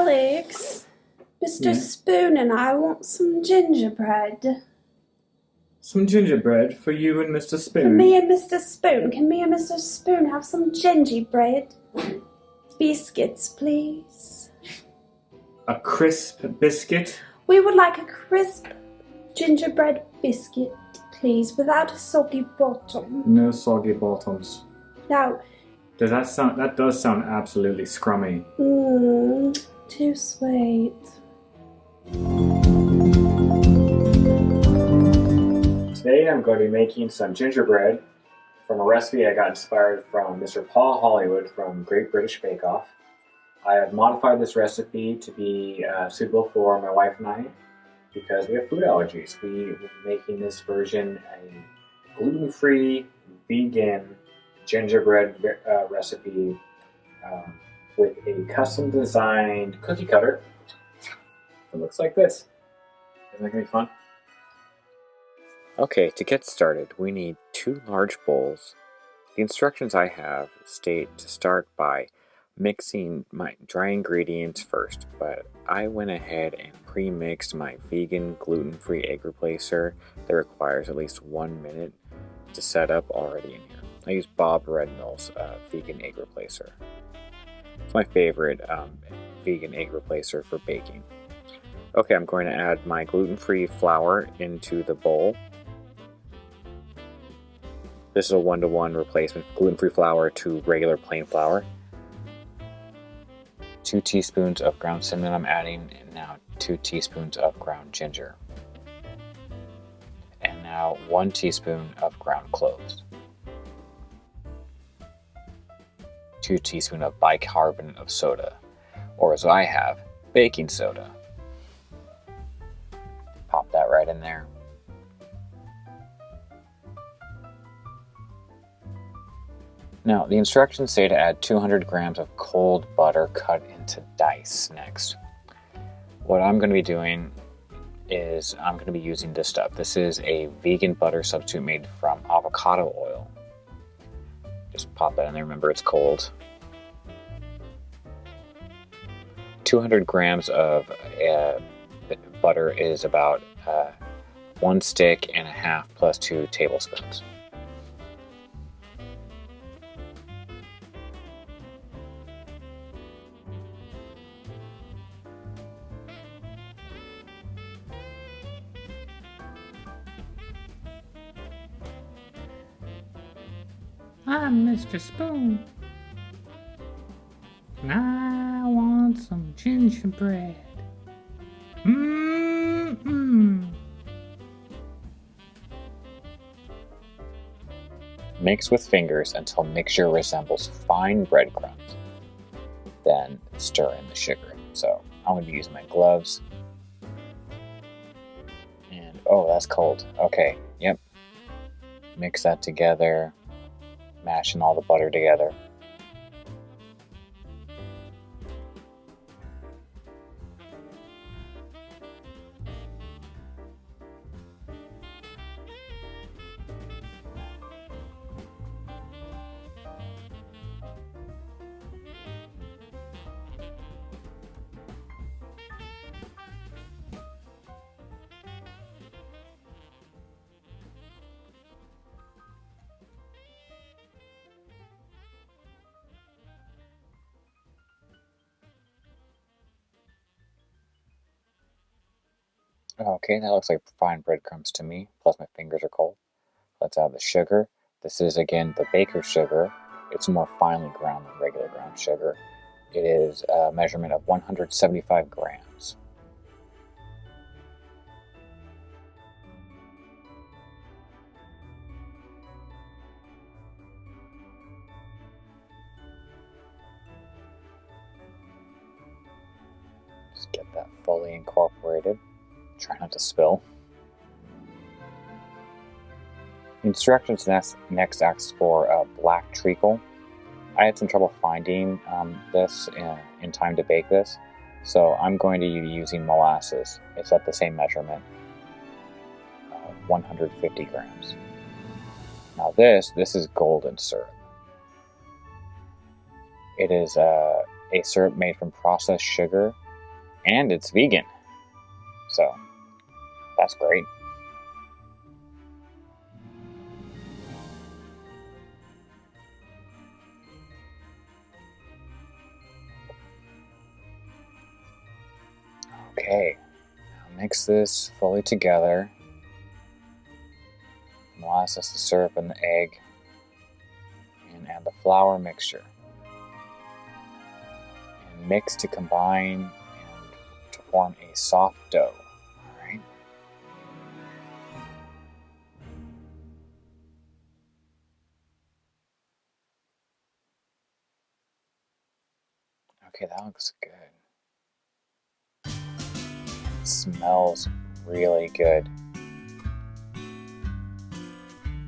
Alex, Mr. Spoon and I want some gingerbread. Some gingerbread for you and Mr. Spoon? For me and Mr. Spoon. Can me and Mr. Spoon have some gingerbread? Biscuits, please. A crisp biscuit? We would like a crisp gingerbread biscuit, please, without a soggy bottom. No soggy bottoms. Now, That does sound absolutely scrummy. Too sweet. Today I'm going to be making some gingerbread from a recipe I got inspired from Mr. Paul Hollywood from Great British Bake Off. I have modified this recipe to be suitable for my wife and I because we have food allergies. We will be making this version a gluten-free, vegan gingerbread recipe with a custom designed cookie cutter. It looks like this. Isn't that going to be fun? Okay, to get started, we need 2 large bowls. The instructions I have state to start by mixing my dry ingredients first, but I went ahead and pre-mixed my vegan gluten-free egg replacer that requires at least 1 minute to set up already in here. I use Bob Redmill's vegan egg replacer. It's my favorite vegan egg replacer for baking. Okay, I'm going to add my gluten-free flour into the bowl. This is a 1-to-1 replacement, gluten-free flour to regular plain flour. 2 teaspoons of ground cinnamon I'm adding, and now 2 teaspoons of ground ginger. And now 1 teaspoon of ground cloves. 2 teaspoons of bicarbonate of soda, or as I have, baking soda. Pop that right in there. Now, the instructions say to add 200 grams of cold butter cut into dice next. What I'm going to be doing is I'm going to be using this stuff. This is a vegan butter substitute made from avocado oil. Just pop that in there, remember it's cold. 200 grams of butter is about 1 stick and a half plus 2 tablespoons. I'm Mr. Spoon, and I want some gingerbread. Mix with fingers until mixture resembles fine breadcrumbs. Then stir in the sugar. So I'm going to be using my gloves. And oh, that's cold. Okay, yep. Mix that together. Mashing all the butter together. Okay, that looks like fine breadcrumbs to me, plus my fingers are cold. Let's add the sugar. This is, again, the baker's sugar. It's more finely ground than regular ground sugar. It is a measurement of 175 grams. Just get that fully incorporated. Try not to spill. Instructions next ask for black treacle. I had some trouble finding this in time to bake this, so I'm going to be using molasses. It's at the same measurement, 150 grams. Now this is golden syrup. It is a syrup made from processed sugar And it's vegan. So, that's great. Okay, now mix this fully together. The molasses, the syrup, and the egg. And add the flour mixture. And mix to combine and to form a soft dough. Alright. Okay, that looks good. It smells really good.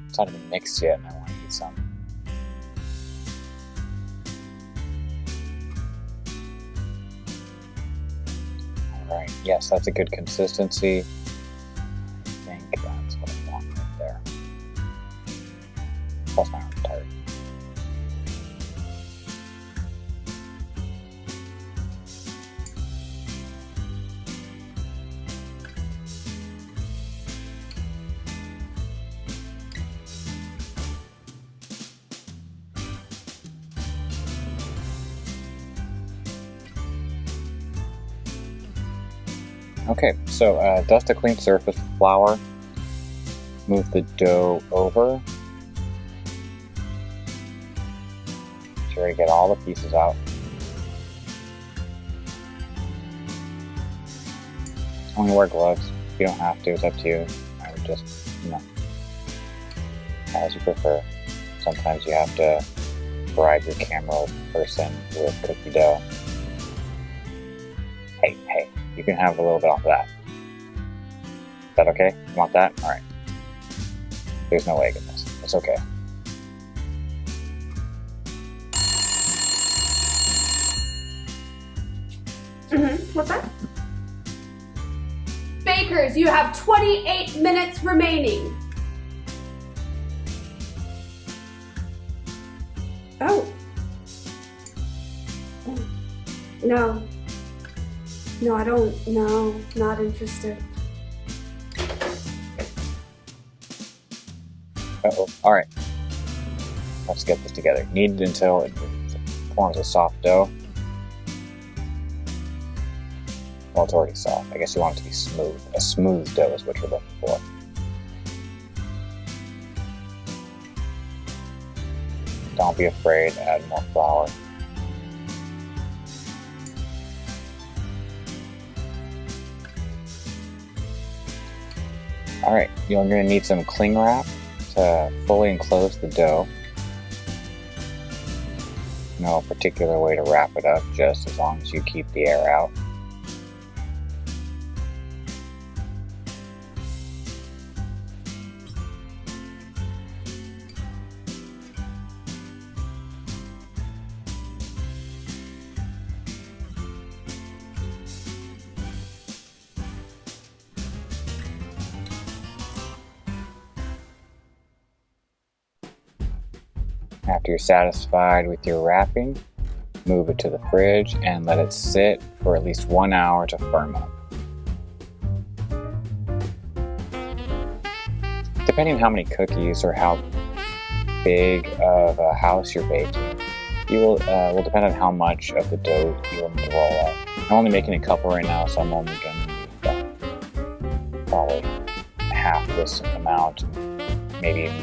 It's not even mixed yet, and I want to eat some. Alright, yes, that's a good consistency. I think that's what I want right there. Plus my arm's tired. Okay, so dust a clean surface with flour. Move the dough over. Make sure to get all the pieces out. Only wear gloves. You don't have to, it's up to you. I would just, as you prefer. Sometimes you have to bribe your camera person with cookie dough. Hey. You can have a little bit off of that. Is that okay? You want that? Alright. There's no egg in this. It's okay. What's that? Bakers, you have 28 minutes remaining. Oh. No. No, I don't. No, not interested. Uh-oh. Alright. Let's get this together. Knead it until it forms a soft dough. Well, it's already soft. I guess you want it to be smooth. A smooth dough is what you're looking for. Don't be afraid to add more flour. Alright, you're going to need some cling wrap to fully enclose the dough. No particular way to wrap it up, just as long as you keep the air out. After you're satisfied with your wrapping, move it to the fridge and let it sit for at least 1 hour to firm up. Depending on how many cookies or how big of a house you're baking, you will depend on how much of the dough you will need to roll out. I'm only making a couple right now, so I'm only going to need probably half this amount, maybe even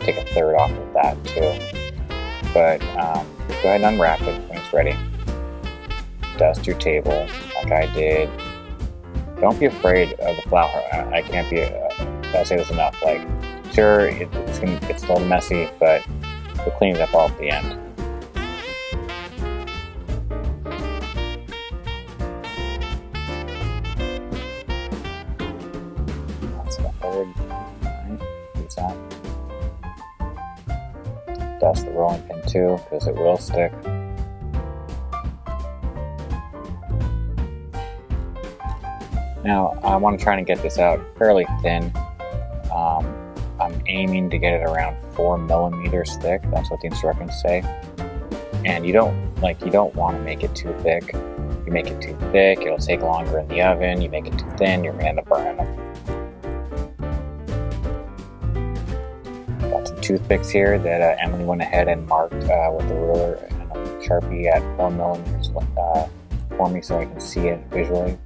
take a third off of that too. But go ahead and unwrap it when it's ready. Dust your table like I did. Don't be afraid of the flour. I can't be. I'll say this enough. Like, sure, it's a little messy, but we'll clean it up all at the end. That's the third. Use that. Dust the rolling pin too, because it will stick. Now, I want to try and get this out fairly thin. I'm aiming to get it around 4 millimeters thick. That's what the instructions say. And you don't like you don't want to make it too thick. You make it too thick, it'll take longer in the oven. You make it too thin, you're gonna end up burning them. Got some toothpicks here that Emily went ahead and marked with the ruler and a Sharpie at 4 millimeters for me so I can see it visually.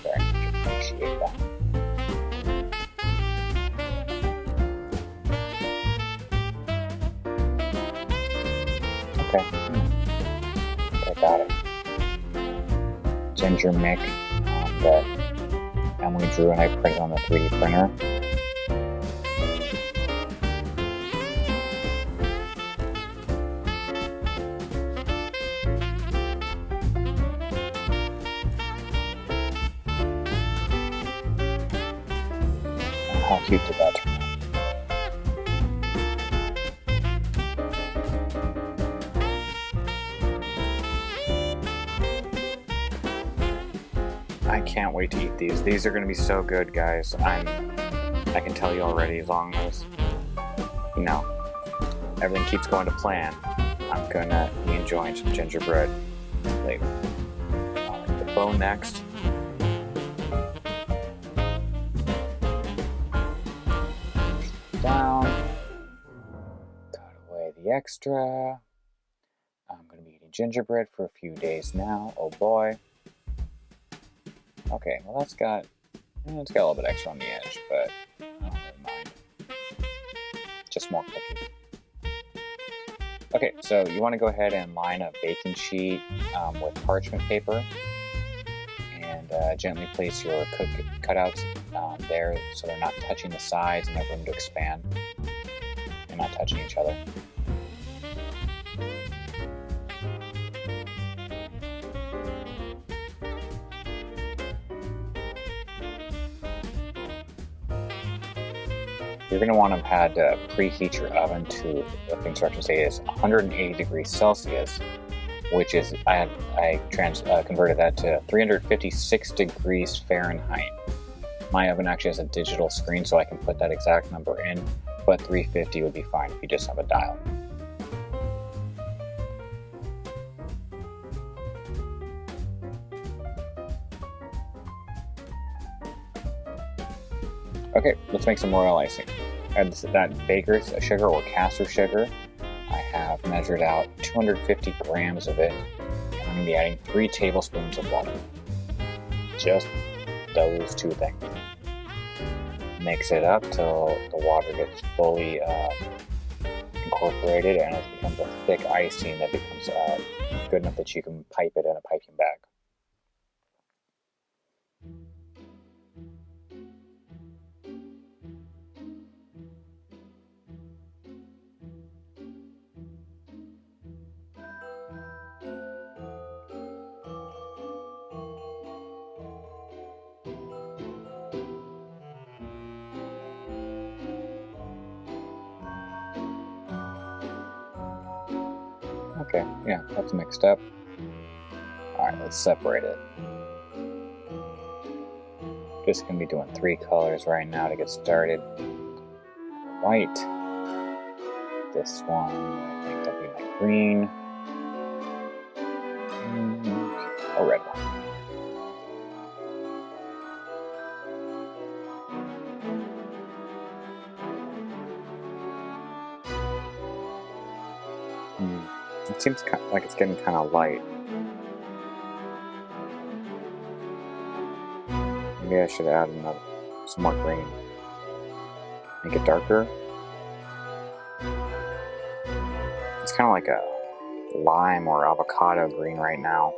Very much appreciate that. Okay, I got it. Ginger mix that Emily drew and I printed on the 3D printer. How cute did that turn out? I can't wait to eat these. These are going to be so good, guys. I can tell you already, as long as, you know, everything keeps going to plan, I'm going to be enjoying some gingerbread later. Alright, the bow next. Down. Cut away the extra. I'm going to be eating gingerbread for a few days now. Oh boy. Okay, well it's got a little bit extra on the edge, but I don't really mind. Just more cookie. Okay, so you want to go ahead and line a baking sheet with parchment paper and gently place your cutouts there so they're not touching the sides and have room to expand and not touching each other. You're going to want to have to preheat your oven to, what the instructions say is 180 degrees Celsius, which is, I converted that to 356 degrees Fahrenheit. My oven actually has a digital screen, so I can put that exact number in, but 350 would be fine if you just have a dial. Okay, let's make some royal icing. Add that baker's sugar or caster sugar. I have measured out 250 grams of it, and I'm going to be adding 3 tablespoons of water. Just those 2 things. Mix it up till the water gets fully incorporated and it becomes a thick icing that becomes good enough that you can pipe it in a piping bag. Okay, yeah, that's mixed up. Alright, let's separate it. Just gonna be doing 3 colors right now to get started. White. This one, I think that'll be my green. A red one. It seems like it's getting kind of light. Maybe I should add some more green. Make it darker. It's kind of like a lime or avocado green right now.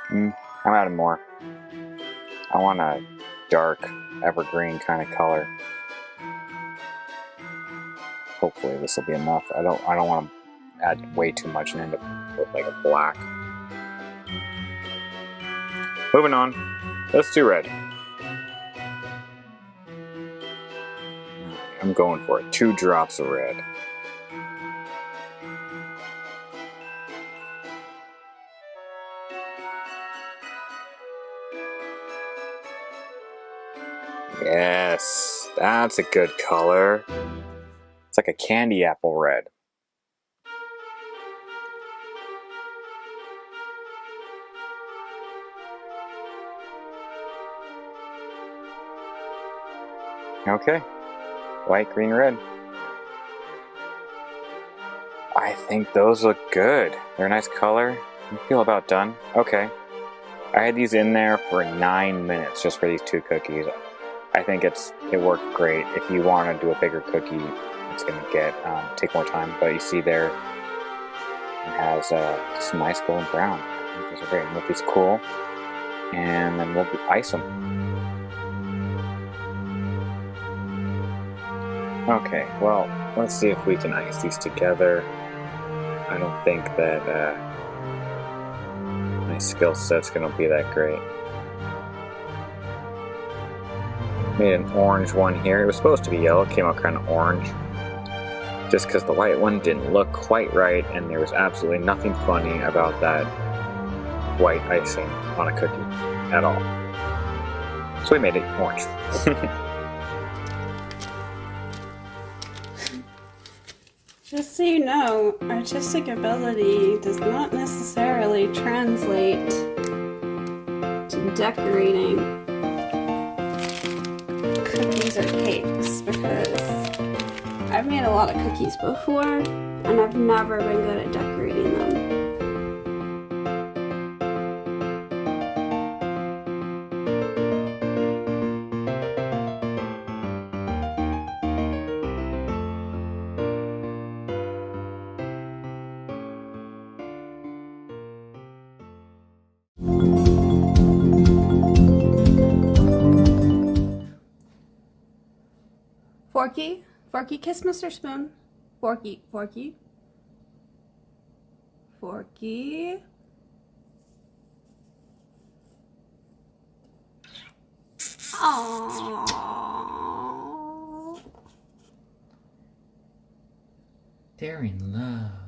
I'm adding more. I want a dark evergreen kind of color. Hopefully this will be enough. I don't want to add way too much and end up with like a black. Moving on. Let's do red. I'm going for it. 2 drops of red. Yes, that's a good color. It's like a candy apple red. Okay, white, green, red. I think those look good. They're a nice color. I feel about done. Okay. I had these in there for 9 minutes just for these 2 cookies. I think it worked great. If you want to do a bigger cookie, it's going to take more time. But you see there, it has some nice golden brown. I think those are great. Make these cool, and then we'll ice them. Okay, well, let's see if we can ice these together. I don't think that my skill set's going to be that great. Made an orange one here. It was supposed to be yellow, came out kind of orange. Just because the white one didn't look quite right, and there was absolutely nothing funny about that white icing on a cookie at all. So we made it orange. Just so you know, artistic ability does not necessarily translate to decorating cookies or cakes, because I've made a lot of cookies before and I've never been good at decorating them. Forky, Forky, kiss Mr. Spoon. Forky, Forky. Forky. Aww. They're in love.